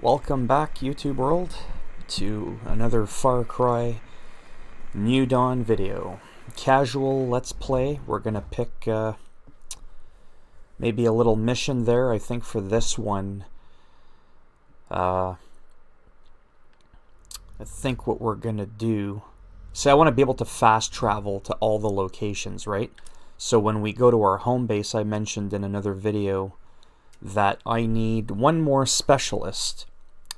Welcome back, YouTube world, to another Far Cry New Dawn video. Casual Let's Play. We're gonna pick maybe a little mission there. I think for this one, I think what we're gonna do. So I want to be able to fast travel to all the locations, right? So when we go to our home base, I mentioned in another video that I need one more specialist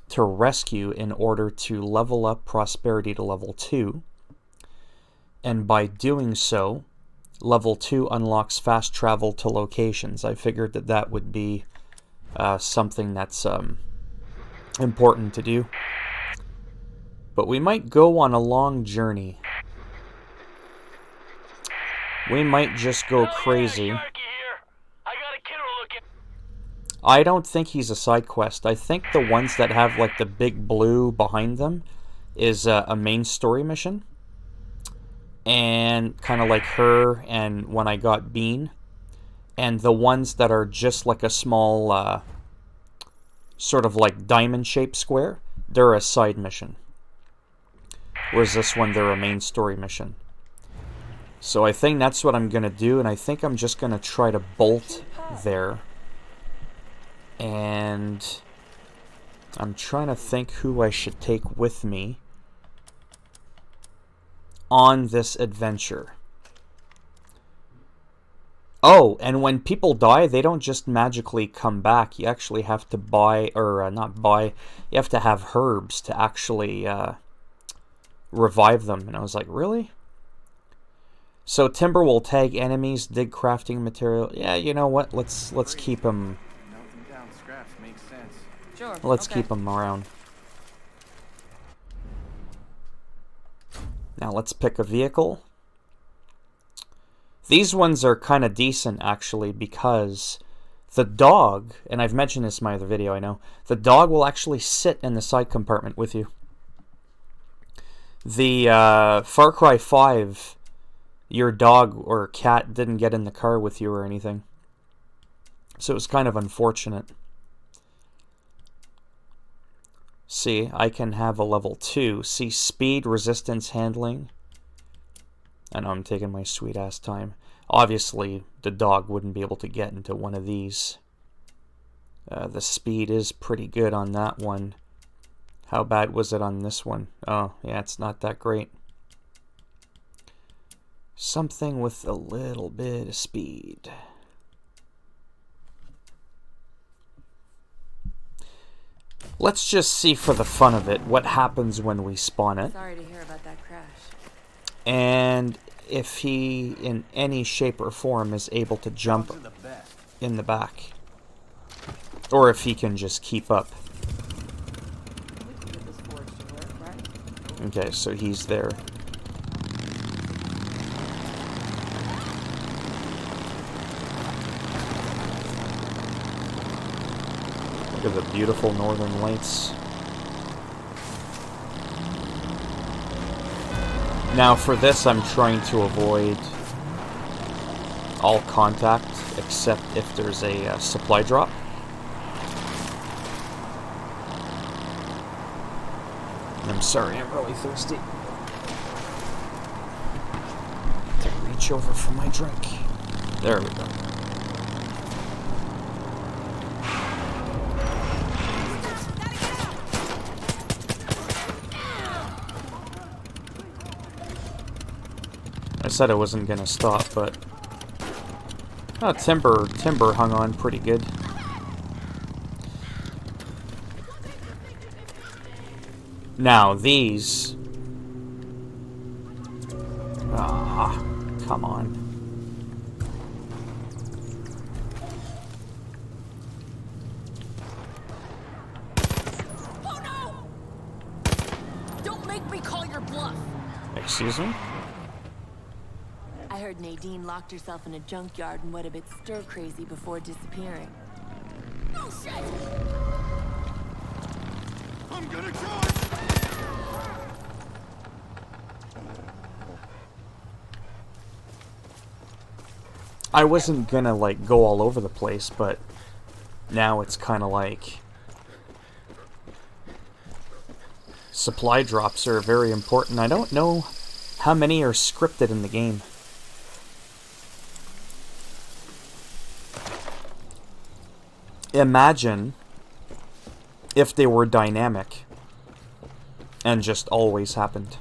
to rescue in order to level up prosperity to level 2. And by doing so, level 2 unlocks fast travel to locations. I figured that that would be something that's important to do. But we might go on a long journey. We might just go crazy. I don't think he's a side quest. I think the ones that have like the big blue behind them is a main story mission. And kind of like her and when I got Bean. And the ones that are just like a small sort of like diamond shaped square, they're a side mission. Whereas this one, they're a main story mission. So I think that's what I'm going to do, and I think I'm just going to try to bolt there. And I'm trying to think who I should take with me on this adventure. Oh, and when people die, they don't just magically come back. You actually have to buy, or not buy, you have to have herbs to actually revive them. And I was like, really? So timber will tag enemies, dig crafting material. Yeah, you know what? Let's keep them. Sure, Let's okay. keep them around. Now let's pick a vehicle. These ones are kind of decent actually because the dog, and I've mentioned this in my other video, I know, the dog will actually sit in the side compartment with you. The Far Cry 5, your dog or cat didn't get in the car with you or anything. So it was kind of unfortunate. See, I can have a level 2. See, speed, resistance, handling. I know I'm taking my sweet ass time. Obviously, the dog wouldn't be able to get into one of these. The speed is pretty good on that one. How bad was it on this one? Oh, yeah, it's not that great. Something with a little bit of speed. Let's just see for the fun of it what happens when we spawn it. Sorry to hear about that crash. And if he, in any shape or form, is able to jump in the back. Or if he can just keep up. Okay, so he's there. Look at the beautiful northern lights. Now for this I'm trying to avoid all contact except if there's a supply drop. I'm sorry, I'm really thirsty. To reach over for my drink. There we go. I said I wasn't gonna stop, but timber hung on pretty good. Now these, come on. Oh no! Don't make me call your bluff. Excuse me? I heard Nadine locked herself in a junkyard and went a bit stir-crazy before disappearing. Oh shit! I'm gonna charge! I wasn't gonna like go all over the place, but now it's kind of like Supply drops are very important. I don't know how many are scripted in the game. Imagine if they were dynamic and just always happened.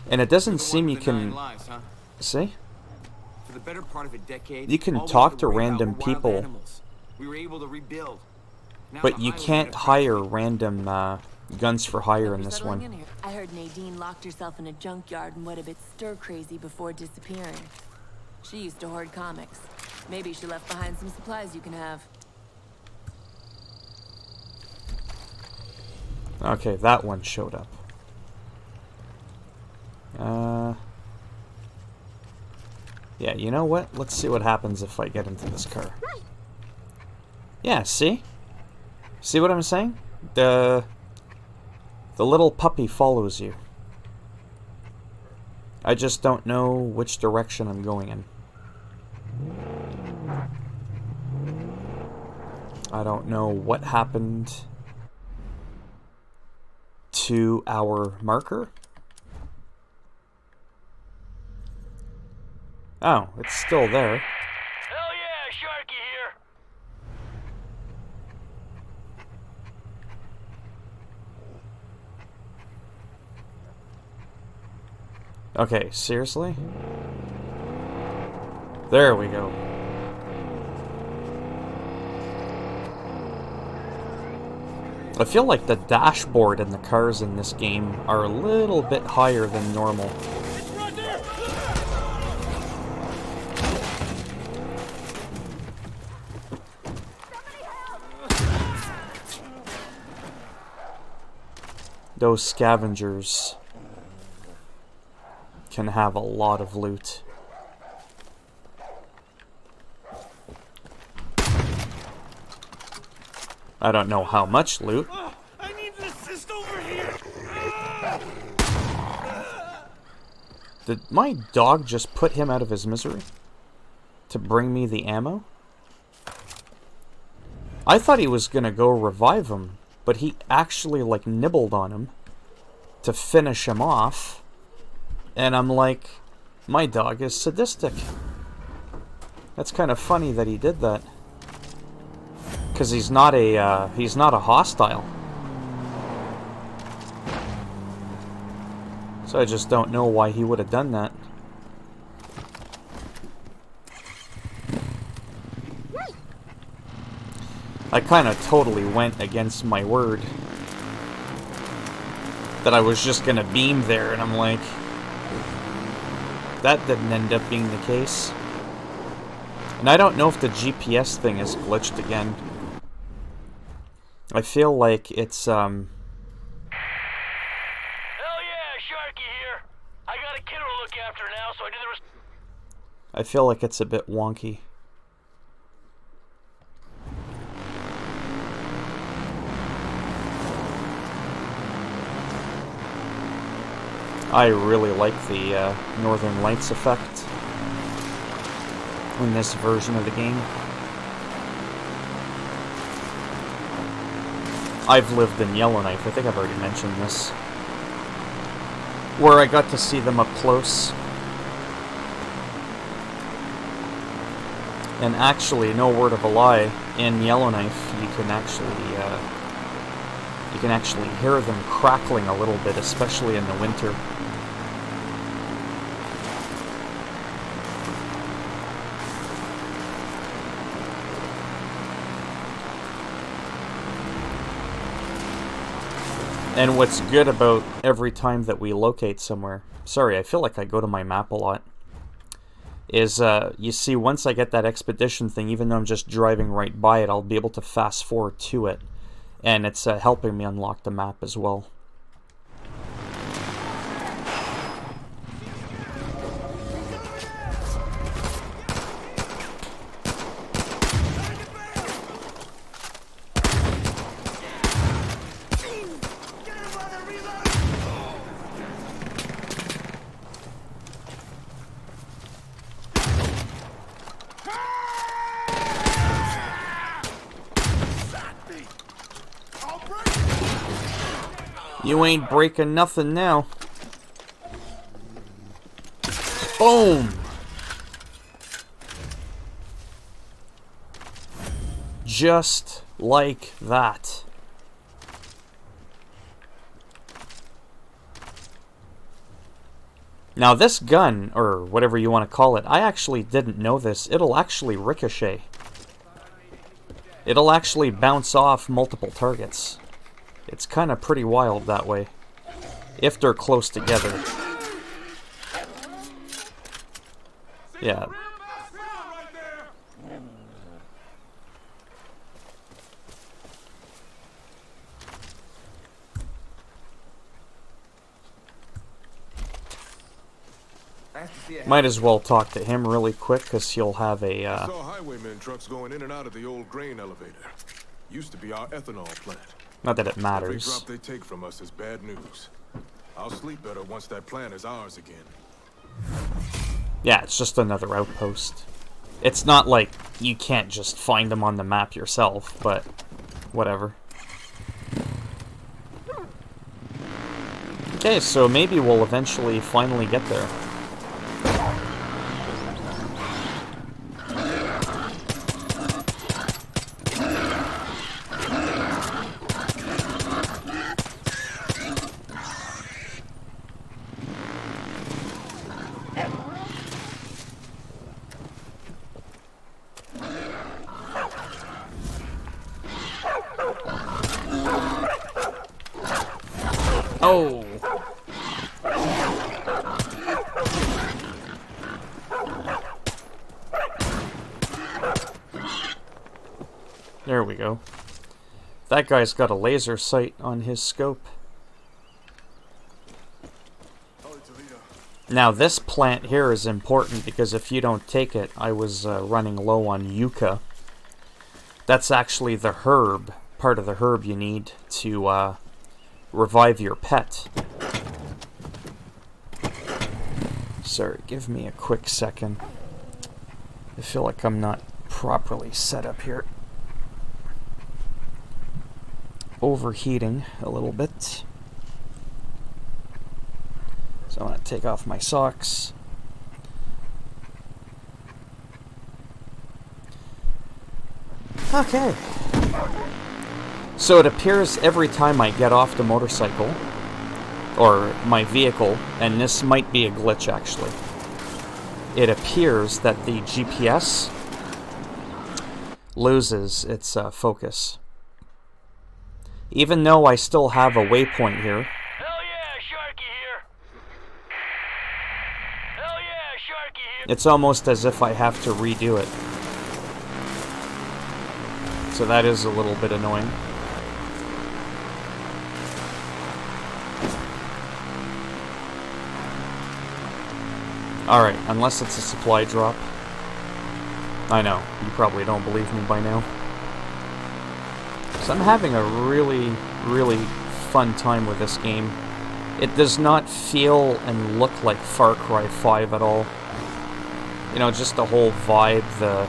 And it doesn't seem you can... See? For the better part of a decade, you can talk to random people, we were able to rebuild. but you can't hire random guns for hire in this one. I heard Nadine locked herself in a junkyard and went a bit stir-crazy before disappearing. She used to hoard comics. Maybe she left behind some supplies you can have. Okay, that one showed up. Yeah, you know what? Let's see what happens if I get into this car. Yeah, see? See what I'm saying? The little puppy follows you. I just don't know which direction I'm going in. I don't know what happened to our marker. Oh, it's still there. Hell yeah, Sharky here. Okay, seriously? There we go. I feel like the dashboard and the cars in this game are a little bit higher than normal. Those scavengers can have a lot of loot. I don't know how much loot. I need an assist over here. Did my dog just put him out of his misery to bring me the ammo? I thought he was gonna go revive him, but he actually like nibbled on him to finish him off. And I'm like, my dog is sadistic. That's kind of funny that he did that. Because he's not a hostile. So I just don't know why he would have done that. I kind of totally went against my word. That I was just gonna beam there, and I'm like... That didn't end up being the case. And I don't know if the GPS thing is glitched again. I feel like it's, Hell yeah, Sharky here. I got a kiddo to look after now, so I did the rest. I feel like it's a bit wonky. I really like the Northern Lights effect in this version of the game. I've lived in Yellowknife, I think I've already mentioned this, where I got to see them up close. And actually, no word of a lie, in Yellowknife you can actually hear them crackling a little bit, especially in the winter. And what's good about every time that we locate somewhere, sorry, I feel like I go to my map a lot, is you see once I get that expedition thing, even though I'm just driving right by it, I'll be able to fast forward to it. And it's helping me unlock the map as well. You ain't breaking nothing now. Boom! Just like that. Now this gun, or whatever you want to call it, I actually didn't know this. It'll actually ricochet. It'll actually bounce off multiple targets. It's kind of pretty wild that way, if they're close together. Yeah. Might as well talk to him really quick, because he'll have a, I saw highwaymen trucks going in and out of the old grain elevator. Used to be our ethanol plant. not that it Every matters. drop they take from us is bad news. I'll sleep better once that plant is ours again. Yeah, it's just another outpost. It's not like you can't just find them on the map yourself, but whatever. Okay, so maybe we'll eventually finally get there. Oh! There we go. That guy's got a laser sight on his scope. Now this plant here is important because if you don't take it, I was running low on yucca. That's actually the herb, part of the herb you need to revive your pet. Sorry, give me a quick second. I feel like I'm not properly set up here. Overheating a little bit. So I'm going to take off my socks. Okay. So it appears every time I get off the motorcycle, or my vehicle, and this might be a glitch actually, it appears that the GPS loses its focus. Even though I still have a waypoint here. Hell yeah, Sharky here. Hell yeah, Sharky here. It's almost as if I have to redo it. So that is a little bit annoying. Alright, unless it's a supply drop. I know, you probably don't believe me by now. So I'm having a really, really fun time with this game. It does not feel and look like Far Cry 5 at all. You know, just the whole vibe, the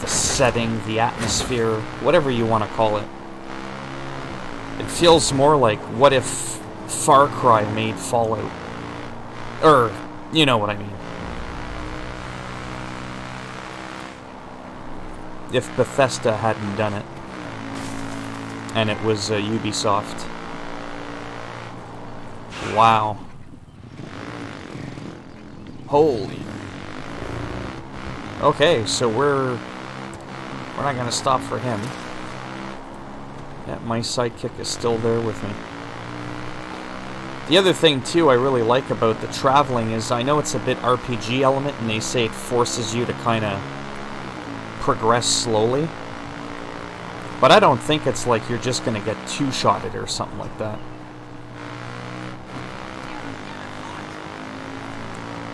setting, the atmosphere, whatever you want to call it. It feels more like what if Far Cry made Fallout. You know what I mean. If Bethesda hadn't done it. And it was Ubisoft. Wow. Holy. Okay, so we're not gonna stop for him. Yeah, my sidekick is still there with me. The other thing too I really like about the traveling is I know it's a bit RPG element and they say it forces you to kind of progress slowly. But I don't think it's like you're just gonna get two-shotted or something like that.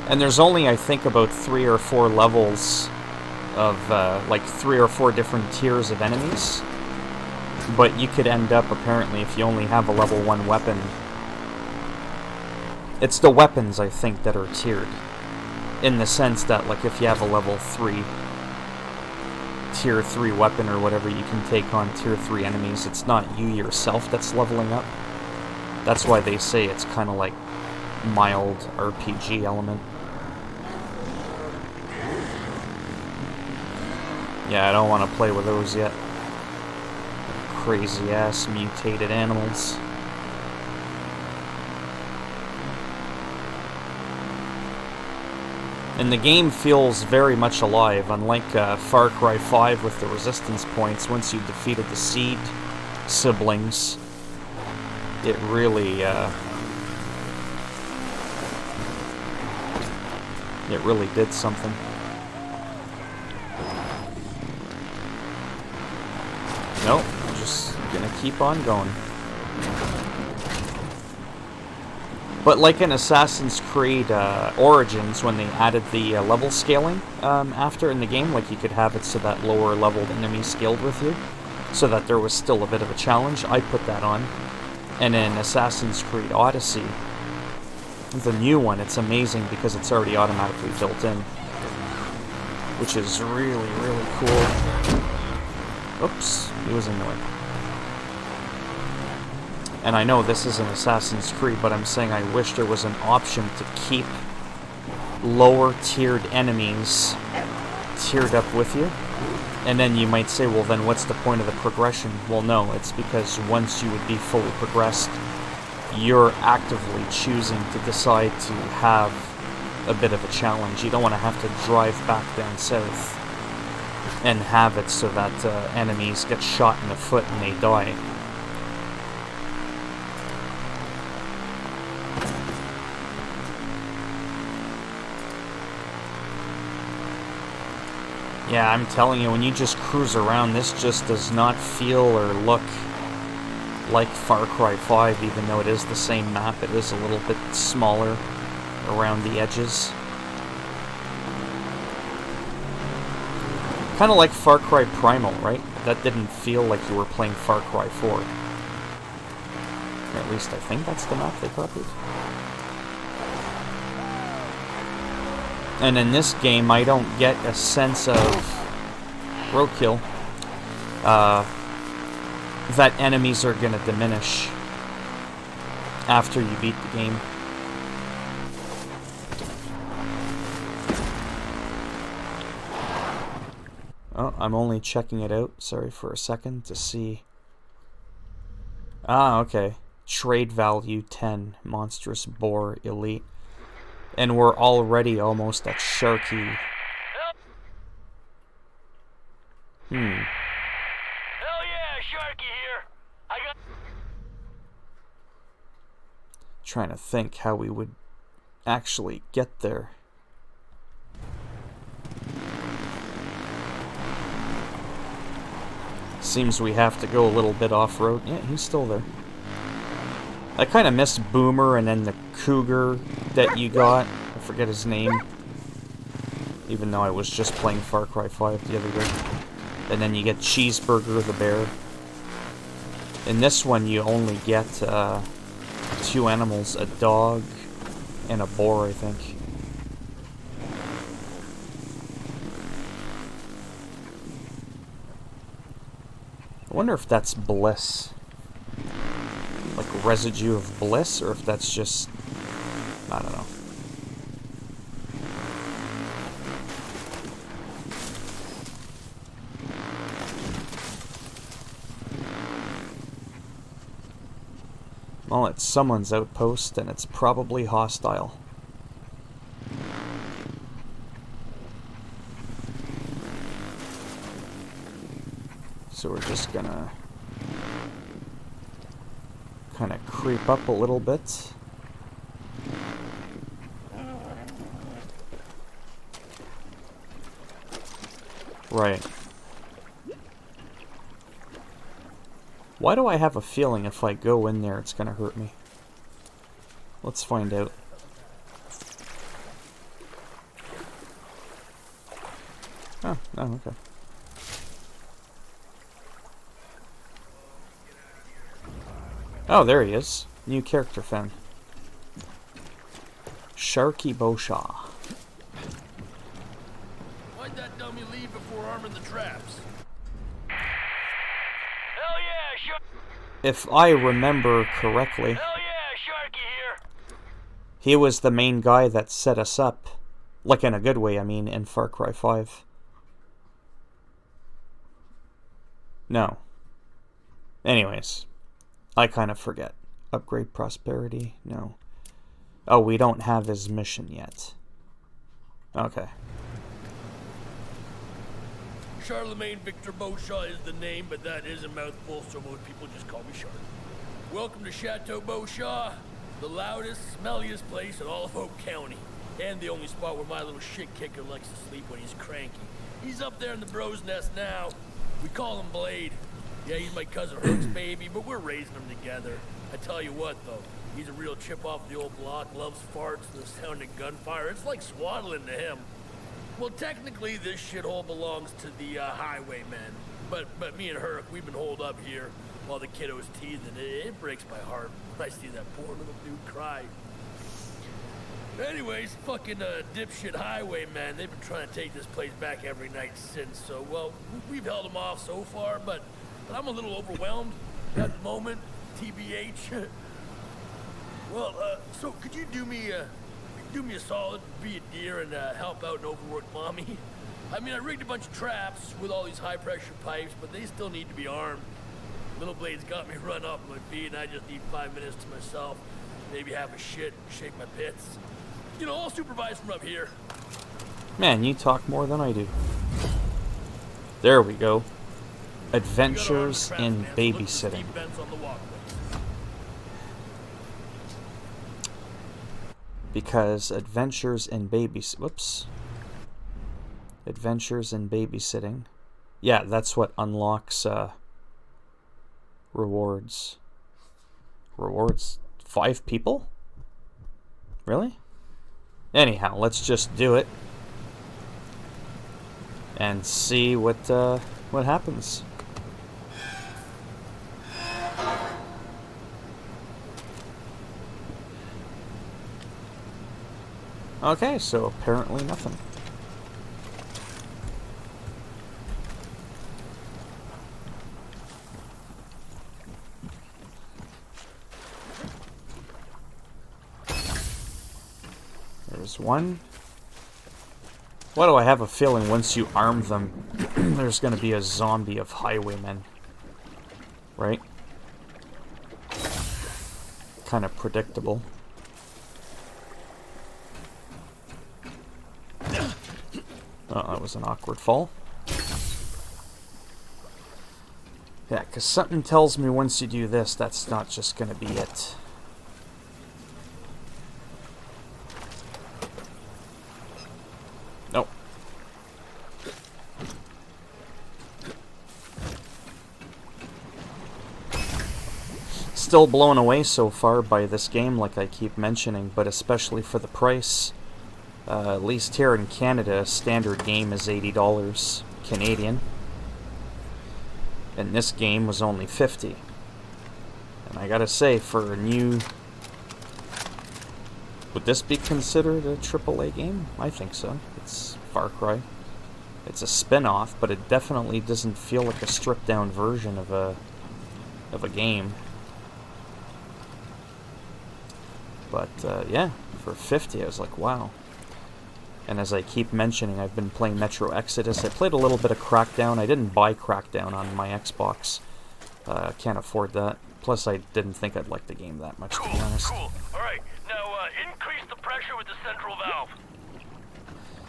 And there's only, I think, about 3 or 4 levels of, like 3 or 4 different tiers of enemies. But you could end up, apparently, if you only have a level 1 weapon. It's the weapons, I think, that are tiered. In the sense that, like, if you have a level 3... Tier 3 weapon or whatever, you can take on Tier 3 enemies. It's not you yourself that's leveling up. That's why they say it's kind of like mild RPG element. Yeah, I don't want to play with those yet. Crazy ass mutated animals. And the game feels very much alive, unlike Far Cry 5 with the resistance points. Once you defeated the Seed siblings, it really did something. Nope, I'm just gonna keep on going. But like in Assassin's Creed Origins, when they added the level scaling after in the game, like you could have it so that lower leveled enemies scaled with you, so that there was still a bit of a challenge, I put that on. And in Assassin's Creed Odyssey, the new one, it's amazing because it's already automatically built in, which is really, really cool. Oops, he was in the way. And I know this is an Assassin's Creed, but I'm saying I wish there was an option to keep lower tiered enemies tiered up with you. And then you might say, well then what's the point of the progression? Well no, it's because once you would be fully progressed, you're actively choosing to decide to have a bit of a challenge. You don't want to have to drive back down south and have it so that enemies get shot in the foot and they die. Yeah, I'm telling you, when you just cruise around, this just does not feel or look like Far Cry 5, even though it is the same map. It is a little bit smaller around the edges. Kind of like Far Cry Primal, right? That didn't feel like you were playing Far Cry 4. Or at least I think that's the map they copied. And in this game, I don't get a sense of roadkill that enemies are going to diminish after you beat the game. Oh, I'm only checking it out, sorry for a second, to see. Ah, okay. Trade value 10, monstrous boar elite. And we're already almost at Sharky. Hell yeah, Sharky here. I got. Trying to think how we would actually get there. Seems we have to go a little bit off-road. Yeah, he's still there. I kind of missed Boomer and then the cougar that you got. I forget his name. Even though I was just playing Far Cry 5 the other day. And then you get Cheeseburger the bear. In this one you only get 2 animals, a dog and a boar, I think. I wonder if that's bliss. Like residue of bliss, or if that's just, I don't know. Well, it's someone's outpost, and it's probably hostile. So we're just gonna kind of creep up a little bit. Right. Why do I have a feeling if I go in there it's gonna hurt me? Let's find out. Oh, okay. Oh, there he is. New character found. Sharky Boshaw. Why'd that dummy leave before arming the traps? Hell yeah, sure. If I remember correctly, Hell yeah, He was the main guy that set us up. Like in a good way, I mean, in Far Cry 5. No. Anyways, I kind of forget. Upgrade prosperity? No. Oh, we don't have his mission yet. Okay. Charlemagne Victor Beauchamp is the name, but that is a mouthful, so most people just call me Char. Welcome to Chateau Beauchamp, the loudest, smelliest place in all of Oak County. And the only spot where my little shit kicker likes to sleep when he's cranky. He's up there in the bro's nest now. We call him Blade. Yeah, he's my cousin Hook's baby, but we're raising him together. I tell you what, though, he's a real chip off the old block, loves farts and the sound of gunfire. It's like swaddling to him. Well, technically, this shithole belongs to the highwaymen. But me and Herc, we've been holed up here while the kiddo's teething. It breaks my heart when I see that poor little dude cry. Anyways, fucking dipshit highwaymen, they've been trying to take this place back every night since. So, well, we've held them off so far, but I'm a little overwhelmed at the moment, TBH. Well, so could you do me a solid, be a dear, and help out an overworked mommy? I mean, I rigged a bunch of traps with all these high-pressure pipes, but they still need to be armed. Little Blade's got me run off my feet, and I just need 5 minutes to myself. Maybe have a shit, shake my pits. You know, I'll supervise from up here. Man, you talk more than I do. There we go. Adventures in babysitting. Because adventures in Adventures in babysitting. Yeah, that's what unlocks rewards. Rewards 5 people? Really? Anyhow, let's just do it and see what happens. Okay, so apparently nothing. There's one. Why do I have a feeling once you arm them, there's going to be a zombie of highwaymen? Right? Kind of predictable. Oh, that was an awkward fall. Yeah, because something tells me once you do this, that's not just going to be it. Nope. Still blown away so far by this game, like I keep mentioning, but especially for the price. At least here in Canada, a standard game is $80 Canadian. And this game was only $50. And I gotta say, for a new... Would this be considered a AAA game? I think so. It's Far Cry. It's a spin-off, but it definitely doesn't feel like a stripped-down version of a game. But yeah, for $50, I was like, wow. And as I keep mentioning, I've been playing Metro Exodus. I played a little bit of Crackdown. I didn't buy Crackdown on my Xbox. Can't afford that. Plus, I didn't think I'd like the game that much, to be honest. Cool. All right, now increase the pressure with the central valve.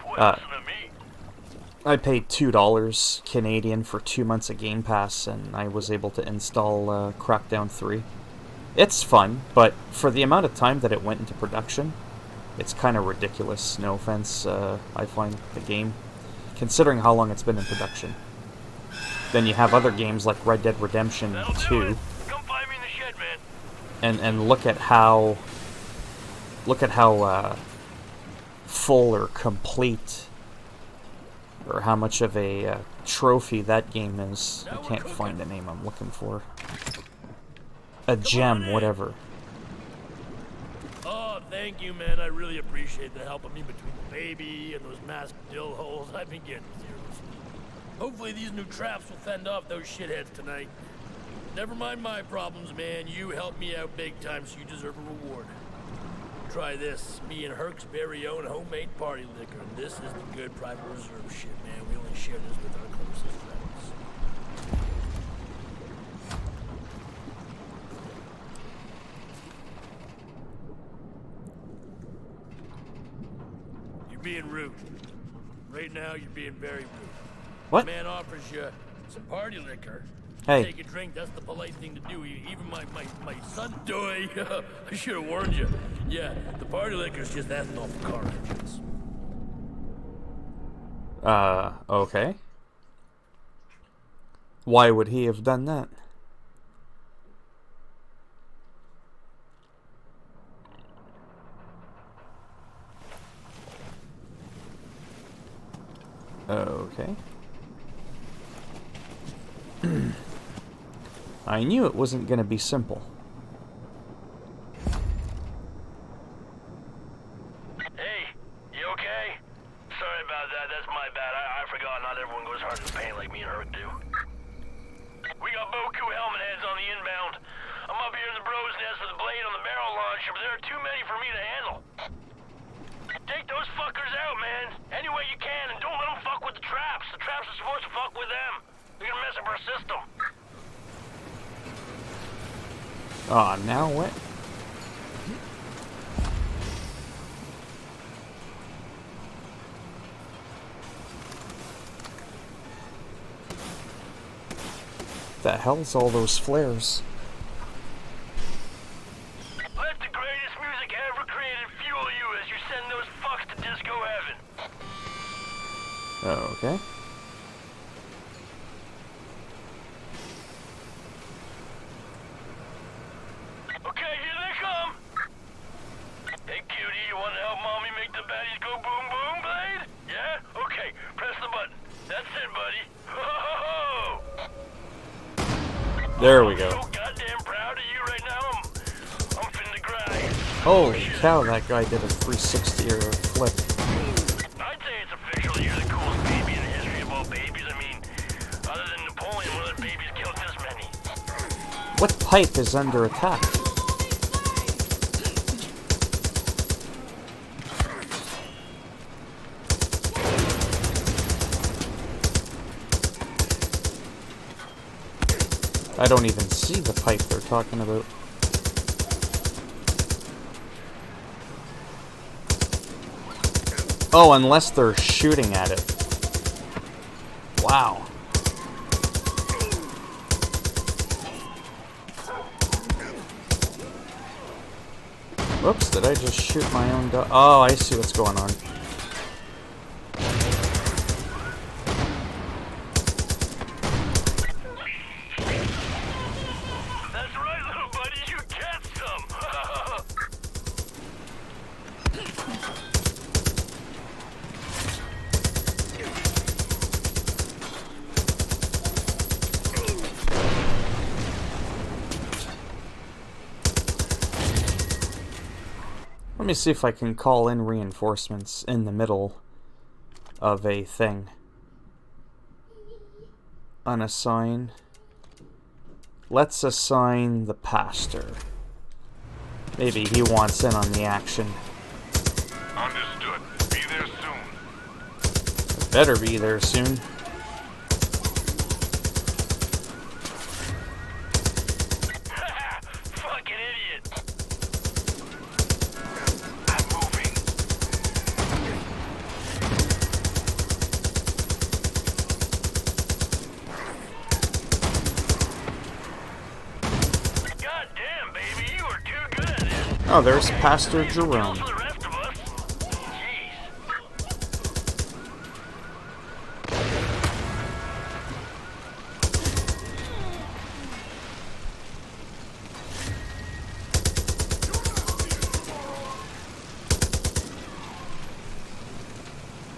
Boy, listen to me. I paid $2 Canadian for 2 months of Game Pass, and I was able to install Crackdown 3. It's fun, but for the amount of time that it went into production, it's kind of ridiculous, no offense, I find the game, considering how long it's been in production. Then you have other games like Red Dead Redemption 2, Come find me in the shed, man. and look at how full or complete, or how much of a trophy that game is. I can't find the name I'm looking for. A gem, whatever. Oh, thank you, man. I really appreciate the help of me between the baby and those masked dill holes. I've been getting seriously. Hopefully these new traps will fend off those shitheads tonight. Never mind my problems, man. You helped me out big time, so you deserve a reward. try this. Me and Herc's very own homemade party liquor. And this is the good private reserve shit, man. We only share this with our closest friends. You're being rude. Right now, you're being very rude. What? Man offers you some party liquor. Hey. Take a drink, that's the polite thing to do. Even my son doy. I should have warned you. Yeah, the party liquor's just ethanol for car engines. Okay. Why would he have done that? Okay. I knew it wasn't going to be simple. Hey, you okay? Sorry about that. That's my bad. I forgot not everyone goes hard in pain like me and Herc do. We got Boku helmet heads on the inbound. I'm up here in the Bros Nest with a blade on the barrel launcher, but there are too many for me to handle. Take those fuckers out, man. Any way you can, and don't let them fuck with the traps. The traps are supposed to fuck with them. They're gonna mess up our system. Ah, now what? The hell's all those flares? Let the greatest music ever created fuel you as you send those fucks to disco heaven. Okay. Okay, here they come. Hey, cutie, you want to help mommy make the baddies go boom boom, Blade? Yeah? Okay, press the button. That's it, buddy. Ho, There we go. I'm so goddamn proud of you right now. I'm finna cry. Holy cow, that guy did a 360 or a flip. I'd say it's official. You're the coolest baby in the history of all babies. I mean, other than Napoleon, what other babies killed this many? What pipe is under attack? I don't even see the pipe they're talking about. Oh, unless they're shooting at it. Wow. Whoops, did I just shoot my own dog? Oh, I see what's going on. That's right, little buddy. You get some. Let me see if I can call in reinforcements in the middle of a thing. Unassign. Let's assign the pastor. Maybe he wants in on the action. Understood. Be there soon. Better be there soon. Fucking idiot. I'm moving. God damn, baby, you are too good at this. Oh, there's Pastor Jerome. For the rest of us. Jeez.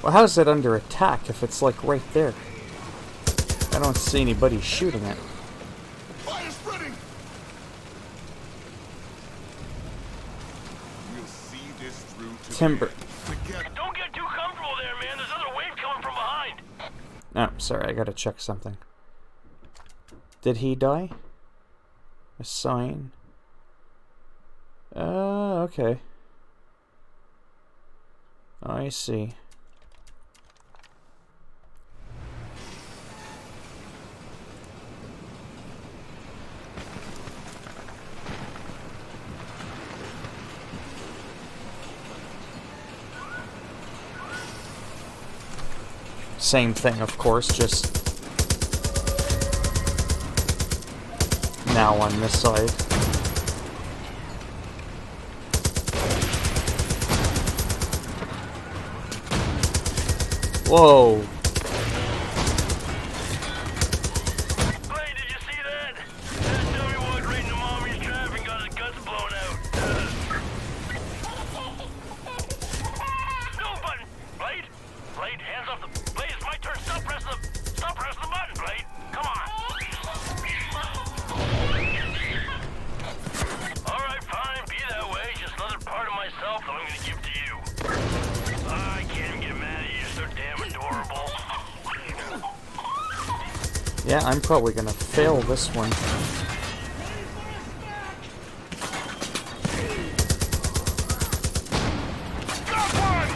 Well, how's it under attack if it's like right there? I don't see anybody shooting it. Fire spreading! We'll see this through to Timber. together. Don't get too comfortable there, man. There's another wave coming from behind. Oh, sorry, I gotta check something. Did he die? Assign. Okay. I see. Same thing, of course, just now on this side. Whoa. Hey, did you see that? That dummy walked right into mommy's trap and got his guts blown out. No button! Blade? Blade, hands off the... Blade, it's my turn. Stop pressing the button, Blade. Come on. Alright, fine. Be that way. Just another part of myself that I'm gonna give to you. I can't even get mad at you. You're so damn adorable. Yeah, I'm probably gonna fail this one. Got one!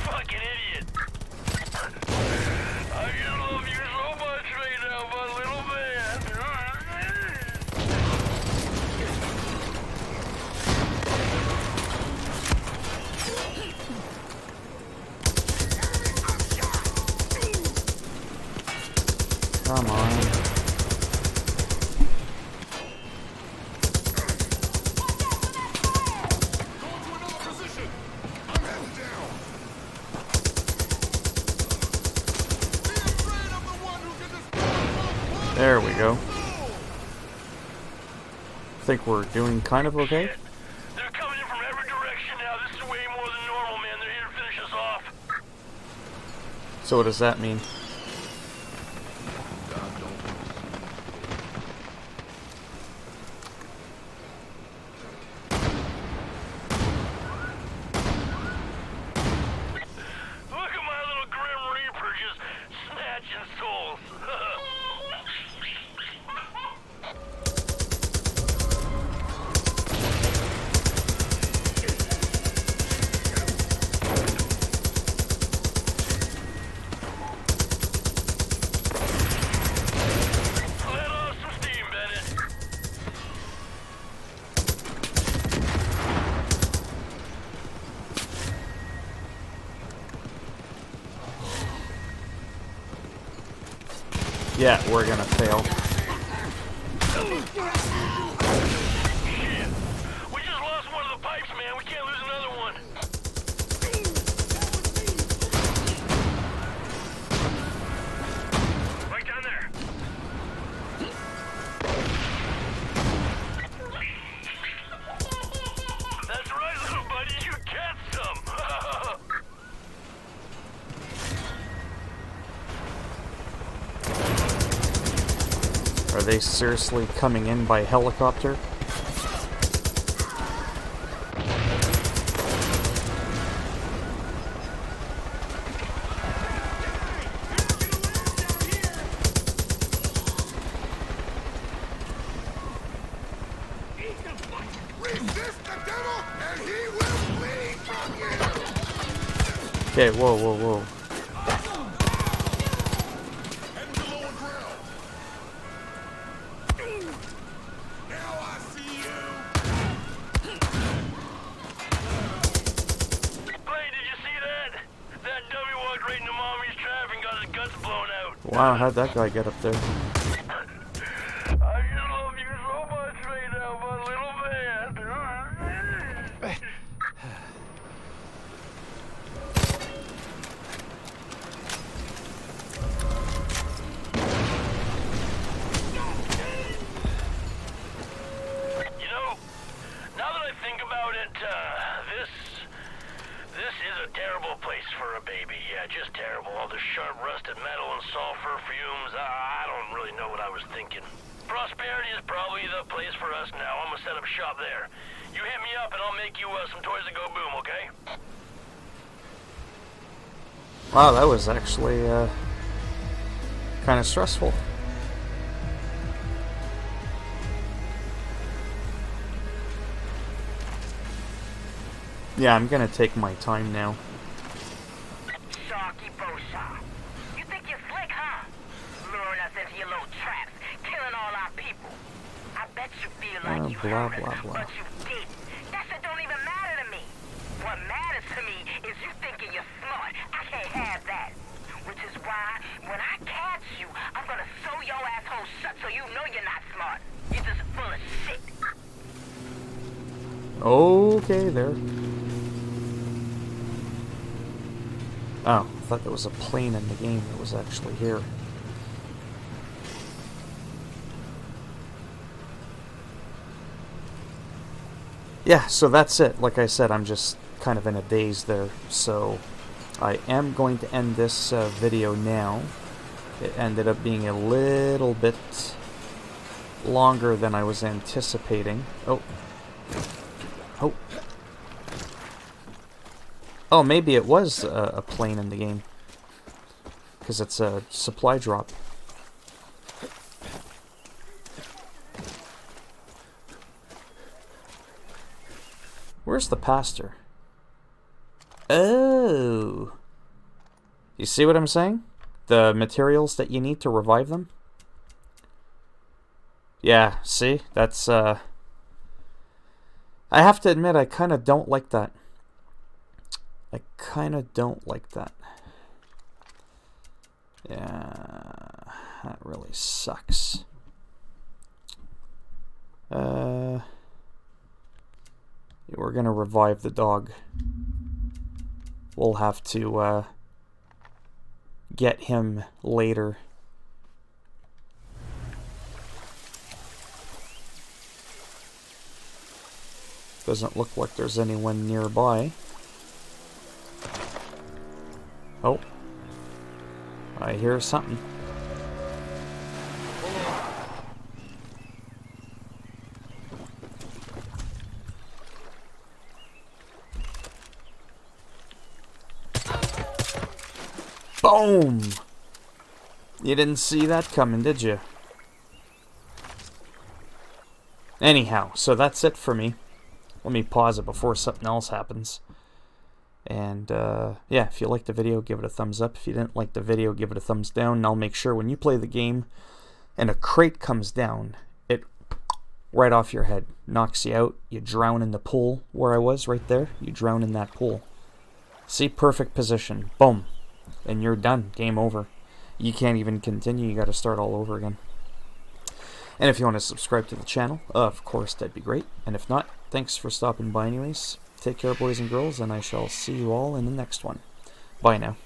Fucking idiot. I just love you so much right now, my little man. Come on. Position! I'm heading down! Be afraid of the one who can destroy There we go. Think we're doing kind of okay. Shit. They're coming in from every direction now. This is way more than normal, man. They're here to finish us off. So what does that mean? Look at my little Grim Reaper just snatching souls. Let off some steam, Bennett. Yeah, we're gonna fail. Shit. We just lost one of the pipes, man. We can't lose another one. Right down there. That's right, little buddy. You get some. Are they seriously coming in by helicopter? Resist the devil, and he will flee from you! Okay, whoa, whoa, whoa. Heading to lower ground. Now I see you! Blade, did you see that? That dummy walked right into mommy's trap and got his guts blown out. Wow, how'd that guy get up there? I just love you so much right now, my little man. You know, now that I think about it, this is a terrible place for a baby. Yeah, just terrible. All this sharp rusted metal and sulfur fumes. I don't really know what I was thinking. Prosperity is probably the place for us now. I'm gonna set up shop there. You hit me up and I'll make you some toys that go boom, okay? Wow, that was actually kind of stressful. Yeah, I'm gonna take my time now. Sharky Boshaw. You think you're slick, huh? Luring us into your little traps, killing all our people. I bet you feel like you blah, heard blah, us, blah. but you didn't. That shit don't even matter to me. What matters to me is you thinking you're smart. I can't have that. Which is why, when I catch you, I'm gonna sew your asshole shut so you know you're not smart. You're just full of shit. Okay, there. Oh, I thought there was a plane in the game that was actually here. Yeah, so that's it. Like I said, I'm just kind of in a daze there. So I am going to end this video now. It ended up being a little bit longer than I was anticipating. Oh. Oh. Oh, maybe it was a plane in the game. Because it's a supply drop. Where's the pastor? Oh. You see what I'm saying? The materials that you need to revive them? Yeah, see? That's, I have to admit, I kind of don't like that. I kind of don't like that. Yeah, that really sucks. We're gonna revive the dog. We'll have to get him later. Doesn't look like there's anyone nearby. Oh. I hear something. Boom! You didn't see that coming, did you? Anyhow, so that's it for me. Let me pause it before something else happens. And, yeah, if you liked the video, give it a thumbs up. If you didn't like the video, give it a thumbs down. And I'll make sure when you play the game and a crate comes down, it right off your head. Knocks you out. You drown in the pool where I was, right there. You drown in that pool. See, perfect position. Boom. And you're done. Game over. You can't even continue. You got to start all over again. And if you want to subscribe to the channel, of course, that'd be great. And if not, thanks for stopping by anyways. Take care, boys and girls, and I shall see you all in the next one. Bye now.